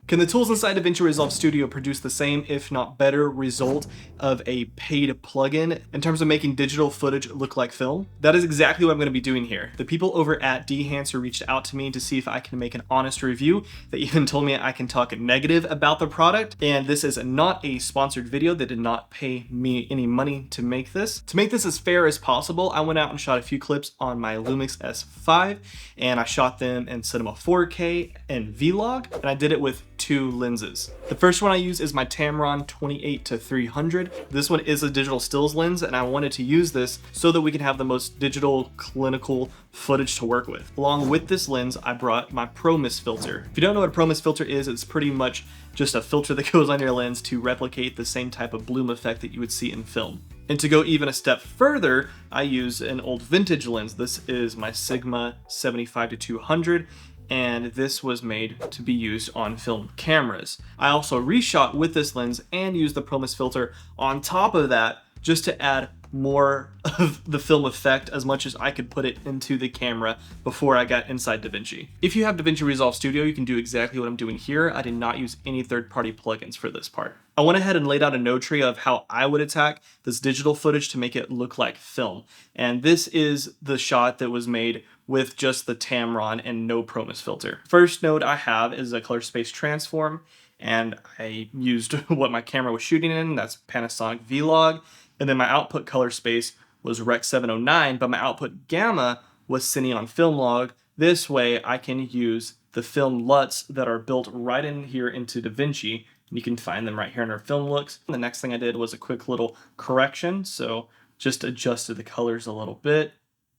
Can the tools inside DaVinci Resolve Studio produce the same, if not better, result of a paid plugin in terms of making digital footage look like film? That is exactly what I'm going to be doing here. The people over at Dehancer reached out to me to see if I can make an honest review. They even told me I can talk negative about the product, and this is not a sponsored video. They did not pay me any money to make this. To make this as fair as possible, I went out and shot a few clips on my Lumix S5, and I shot them in cinema 4K and Vlog, and I did it with two lenses. The first one I use is my Tamron 28-300. This one is a digital stills lens, and I wanted to use this so that we can have the most digital clinical footage to work with. Along with this lens, I brought my Pro Mist filter. If you don't know what a Pro Mist filter is, it's pretty much just a filter that goes on your lens to replicate the same type of bloom effect that you would see in film. And to go even a step further, I use an old vintage lens. This is my Sigma 75-200. And this was made to be used on film cameras. I also reshot with this lens and used the Pro Mist filter on top of that just to add more of the film effect as much as I could put it into the camera before I got inside DaVinci. If you have DaVinci Resolve Studio, you can do exactly what I'm doing here. I did not use any third-party plugins for this part. I went ahead and laid out a node tree of how I would attack this digital footage to make it look like film. And this is the shot that was made with just the Tamron and no Pro Mist filter. First node I have is a color space transform, and I used what my camera was shooting in, that's Panasonic Vlog. And then my output color space was Rec 709, but my output gamma was Cineon Film Log. This way I can use the film LUTs that are built right in here into DaVinci. And you can find them right here in our film looks. The next thing I did was a quick little correction. So just adjusted the colors a little bit.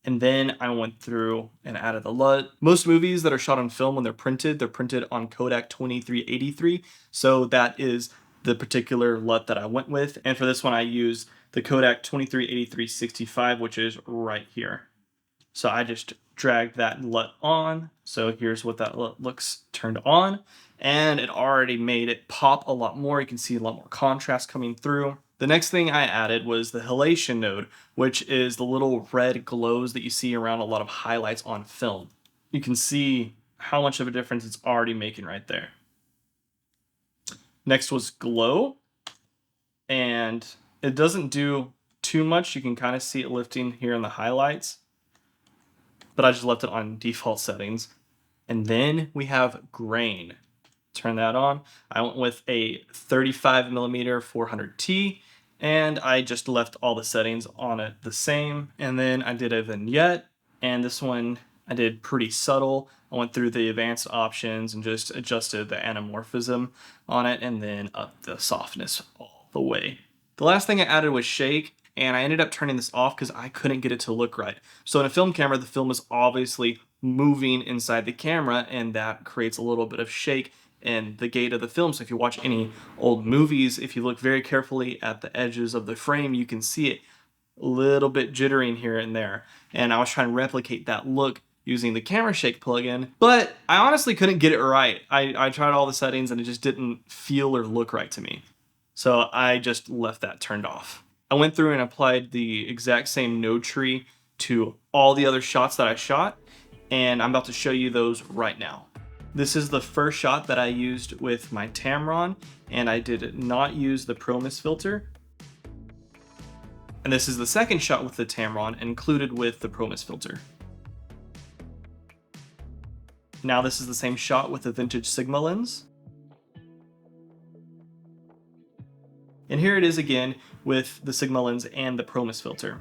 And then I went through and added the LUT. Most movies that are shot on film, when they're printed on Kodak 2383. So that is the particular LUT that I went with. And for this one, I used the Kodak 2383-65, which is right here. So I just dragged that LUT on. So here's what that LUT looks turned on. And it already made it pop a lot more. You can see a lot more contrast coming through. The next thing I added was the halation node, which is the little red glows that you see around a lot of highlights on film. You can see how much of a difference it's already making right there. Next was glow, and it doesn't do too much. You can kind of see it lifting here in the highlights, but I just left it on default settings. And then we have grain. Turn that on. I went with a 35mm 400T, and I just left all the settings on it the same. And then I did a vignette, and this one I did pretty subtle. I went through the advanced options and just adjusted the anamorphism on it, and then up the softness all the way. The last thing I added was shake, and I ended up turning this off because I couldn't get it to look right. So in a film camera, the film is obviously moving inside the camera, and that creates a little bit of shake in the gate of the film. So if you watch any old movies, if you look very carefully at the edges of the frame, you can see it a little bit jittering here and there. And I was trying to replicate that look using the camera shake plugin, but I honestly couldn't get it right. I tried all the settings and it just didn't feel or look right to me. So I just left that turned off. I went through and applied the exact same node tree to all the other shots that I shot, and I'm about to show you those right now. This is the first shot that I used with my Tamron, and I did not use the Pro Mist filter. And this is the second shot with the Tamron, included with the Pro Mist filter. Now this is the same shot with the vintage Sigma lens. And here it is again with the Sigma lens and the Pro Mist filter.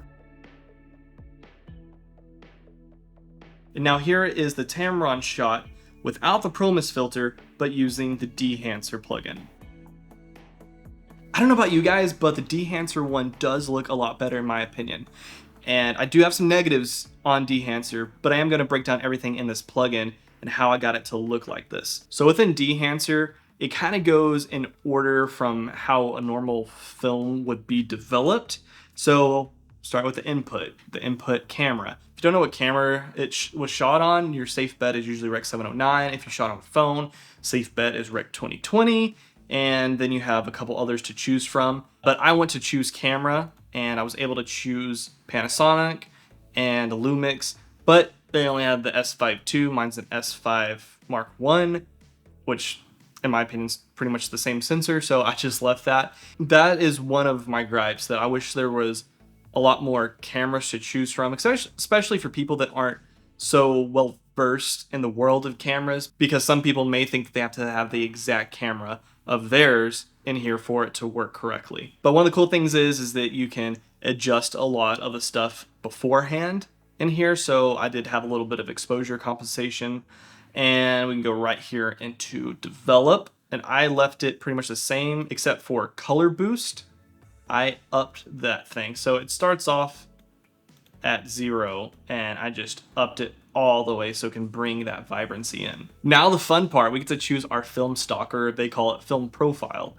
And now here is the Tamron shot without the Pro Mist filter, but using the Dehancer plugin. I don't know about you guys, but the Dehancer one does look a lot better in my opinion. And I do have some negatives on Dehancer, but I am going to break down everything in this plugin and how I got it to look like this. So within Dehancer, it kind of goes in order from how a normal film would be developed. So start with the input camera. If you don't know what camera it was shot on, your safe bet is usually Rec 709. If you shot on a phone, safe bet is Rec 2020. And then you have a couple others to choose from. But I went to choose camera, and I was able to choose Panasonic and Lumix, but they only had the S5 II. Mine's an S5 Mark I, which in my opinion, is pretty much the same sensor, so I just left that. That is one of my gripes, that I wish there was a lot more cameras to choose from, especially for people that aren't so well versed in the world of cameras, because some people may think that they have to have the exact camera of theirs in here for it to work correctly. But one of the cool things is that you can adjust a lot of the stuff beforehand in here. So I did have a little bit of exposure compensation, and we can go right here into develop, and I left it pretty much the same except for color boost. I upped that thing. So it starts off at 0, and I just upped it all the way so it can bring that vibrancy in. Now the fun part, we get to choose our film stock, or they call it film profile.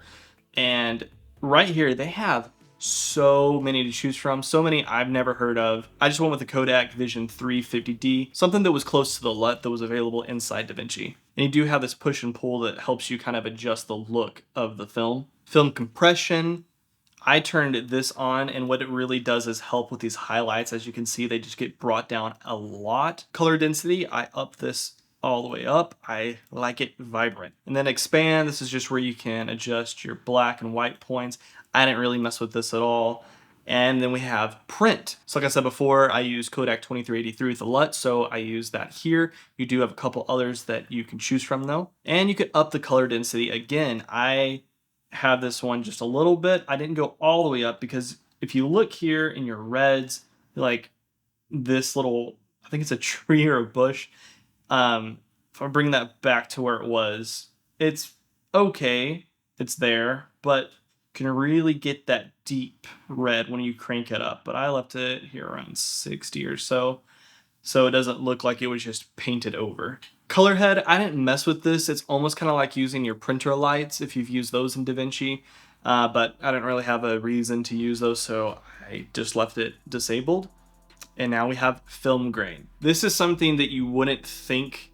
And right here, they have so many to choose from, so many I've never heard of. I just went with the Kodak Vision 350D, something that was close to the LUT that was available inside DaVinci. And you do have this push and pull that helps you kind of adjust the look of the film. Film compression, I turned this on, and what it really does is help with these highlights. As you can see, they just get brought down a lot. Color density, I up this all the way up. I like it vibrant. And then expand, this is just where you can adjust your black and white points. I didn't really mess with this at all. And then we have print. So like I said before, I use Kodak 2383 with the LUT, so I use that here. You do have a couple others that you can choose from though. And you can up the color density. Again, I have this one just a little bit. I didn't go all the way up, because if you look here in your reds, like this little, I think it's a tree or a bush. If I bring that back to where it was, it's okay, it's there, but you can really get that deep red when you crank it up. But I left it here around 60 or so it doesn't look like it was just painted over. Color head, I didn't mess with this. It's almost kind of like using your printer lights if you've used those in DaVinci, but I didn't really have a reason to use those, so I just left it disabled. And now we have film grain. This is something that you wouldn't think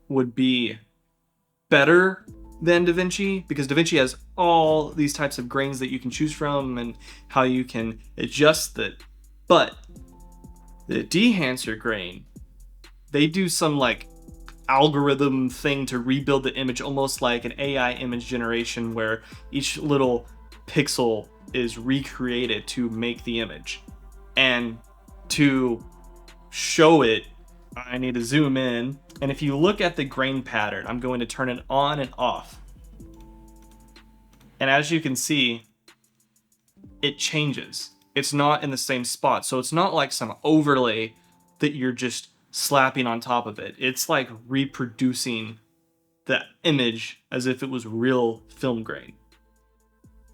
would be better than DaVinci, because DaVinci has all these types of grains that you can choose from and how you can adjust it. But the Dehancer grain, they do some like algorithm thing to rebuild the image, almost like an AI image generation, where each little pixel is recreated to make the image. And to show it, I need to zoom in. And if you look at the grain pattern, I'm going to turn it on and off. And as you can see, it changes. It's not in the same spot. So it's not like some overlay that you're just slapping on top of it. It's like reproducing the image as if it was real film grain.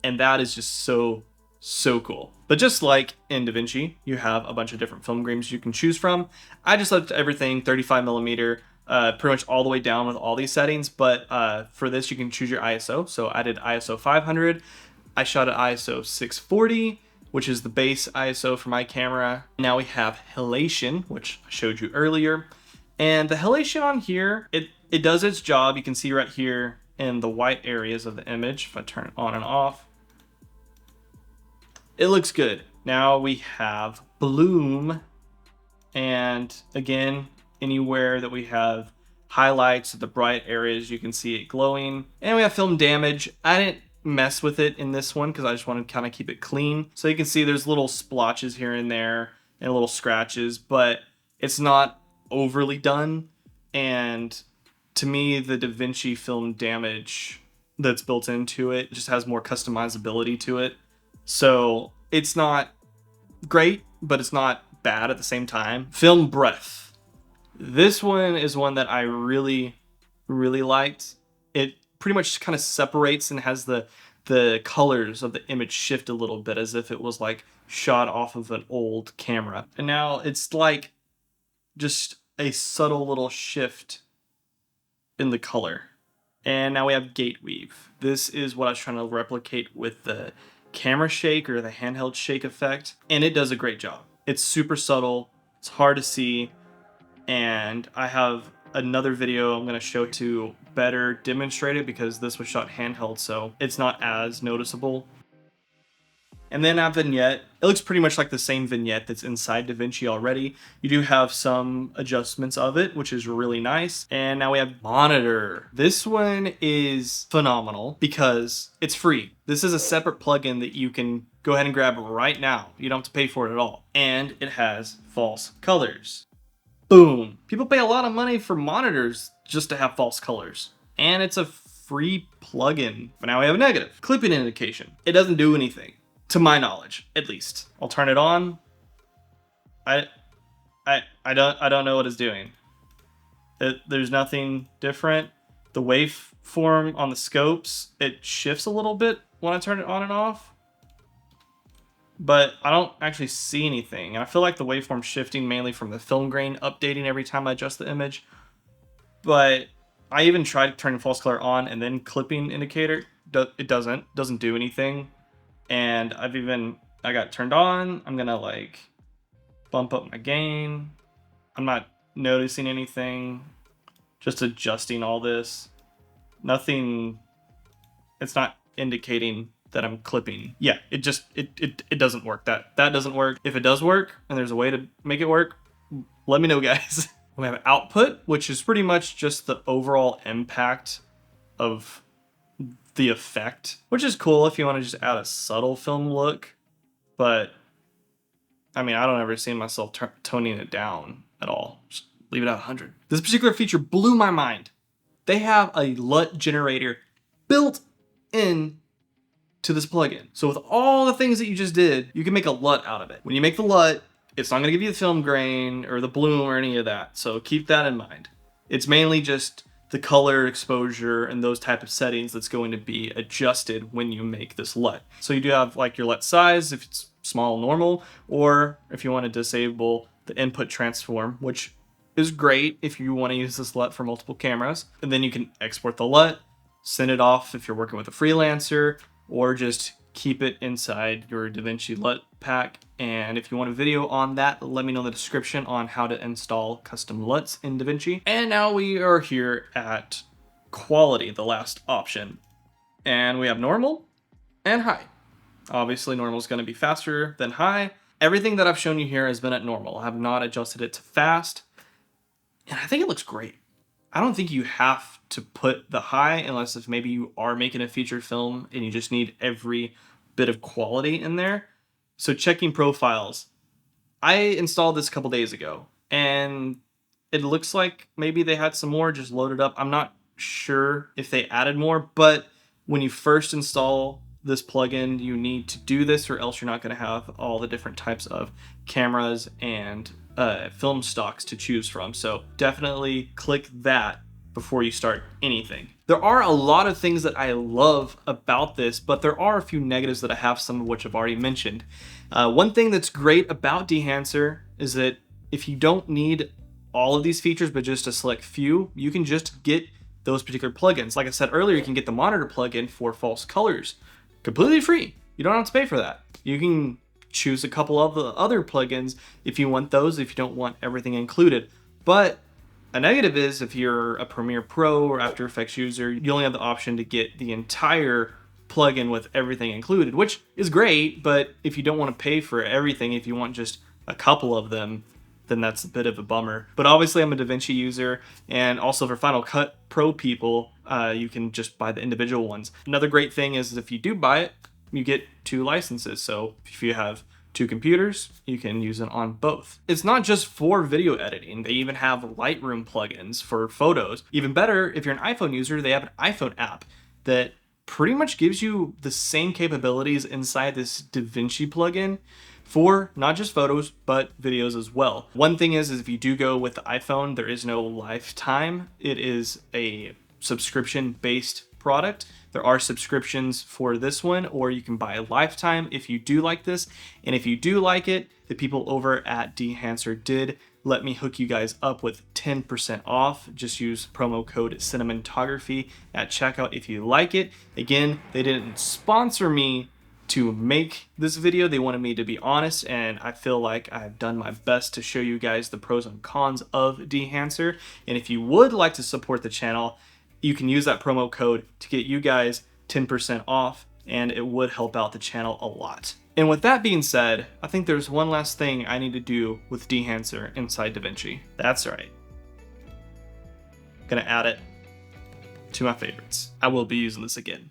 And that is just so cool. But just like in DaVinci, you have a bunch of different film grains you can choose from. I just left everything 35 millimeter, pretty much all the way down with all these settings. But for this, you can choose your ISO. So I did ISO 500. I shot at ISO 640, which is the base ISO for my camera. Now we have halation, which I showed you earlier. And the halation on here, it does its job. You can see right here in the white areas of the image, if I turn it on and off, it looks good. Now we have bloom, and again, anywhere that we have highlights of the bright areas, you can see it glowing. And we have film damage. I didn't mess with it in this one because I just wanted to kind of keep it clean. So you can see there's little splotches here and there and little scratches, but it's not overly done. And to me, the DaVinci film damage that's built into it just has more customizability to it. So it's not great, but it's not bad at the same time. Film breadth. This one is one that I really liked. It pretty much kind of separates and has the colors of the image shift a little bit, as if it was like shot off of an old camera. And now it's like just a subtle little shift in the color. And now we have gate weave. This is what I was trying to replicate with the camera shake or the handheld shake effect, and it does a great job. It's super subtle, it's hard to see, and I have another video I'm going to show to better demonstrate it, because this was shot handheld, so it's not as noticeable. And then our vignette, it looks pretty much like the same vignette that's inside DaVinci already. You do have some adjustments of it, which is really nice. And now we have monitor. This one is phenomenal because it's free. This is a separate plugin that you can go ahead and grab right now. You don't have to pay for it at all. And it has false colors. Boom. People pay a lot of money for monitors just to have false colors. And it's a free plugin. But now we have a negative. Clipping indication. It doesn't do anything. To my knowledge, at least. I'll turn it on. I don't know what it's doing. There's nothing different. The waveform on the scopes, it shifts a little bit when I turn it on and off. But I don't actually see anything. And I feel like the waveform's shifting mainly from the film grain updating every time I adjust the image. But I even tried turning false color on and then clipping indicator. It doesn't do anything. And I got turned on. I'm gonna like bump up my gain. I'm not noticing anything. Just adjusting all this. Nothing, it's not indicating that I'm clipping. Yeah, it doesn't work. That doesn't work. If it does work and there's a way to make it work, let me know, guys. We have output, which is pretty much just the overall impact of the effect, which is cool if you want to just add a subtle film look. But I mean, I don't ever see myself toning it down at all. Just leave it at 100. This particular feature blew my mind. They have a LUT generator built in to this plugin. So with all the things that you just did, you can make a LUT out of it. When you make the LUT, it's not going to give you the film grain or the bloom or any of that. So keep that in mind. It's mainly just the color exposure and those type of settings that's going to be adjusted when you make this LUT. So you do have like your LUT size if it's small, normal, or if you want to disable the input transform, which is great if you want to use this LUT for multiple cameras. And then you can export the LUT, send it off if you're working with a freelancer, or just keep it inside your DaVinci LUT pack. And if you want a video on that, let me know in the description on how to install custom LUTs in DaVinci. And now we are here at quality, the last option. And we have normal and high. Obviously normal is going to be faster than high. Everything that I've shown you here has been at normal. I have not adjusted it to fast. And I think it looks great. I don't think you have to put the high unless if maybe you are making a feature film and you just need every bit of quality in there. So checking profiles. I installed this a couple days ago and it looks like maybe they had some more just loaded up. I'm not sure if they added more, but when you first install this plugin, you need to do this or else you're not going to have all the different types of cameras and film stocks to choose from. So definitely click that before you start anything. There are a lot of things that I love about this, but there are a few negatives that I have, some of which I've already mentioned. One thing that's great about Dehancer is that if you don't need all of these features, but just a select few, you can just get those particular plugins. Like I said earlier, you can get the monitor plugin for false colors, completely free. You don't have to pay for that. You can choose a couple of the other plugins if you want those, if you don't want everything included. But a negative is if you're a Premiere Pro or After Effects user, you only have the option to get the entire plugin with everything included, which is great, but if you don't want to pay for everything, if you want just a couple of them, then that's a bit of a bummer. But obviously I'm a DaVinci user, and also for Final Cut Pro people, you can just buy the individual ones. Another great thing is if you do buy it, you get 2 licenses. So if you have 2 computers, you can use it on both. It's not just for video editing. They even have Lightroom plugins for photos. Even better, if you're an iPhone user, they have an iPhone app that pretty much gives you the same capabilities inside this DaVinci plugin for not just photos, but videos as well. One thing is if you do go with the iPhone, there is no lifetime. It is a subscription-based product. There are subscriptions for this one, or you can buy a lifetime if you do like this. And if you do like it, the people over at Dehancer did let me hook you guys up with 10% off. Just use promo code cinematography at checkout if you like it. Again, they didn't sponsor me to make this video. They wanted me to be honest, and I feel like I've done my best to show you guys the pros and cons of Dehancer. And if you would like to support the channel, you can use that promo code to get you guys 10% off, and it would help out the channel a lot. And with that being said, I think there's one last thing I need to do with Dehancer inside DaVinci. That's right. I'm gonna add it to my favorites. I will be using this again.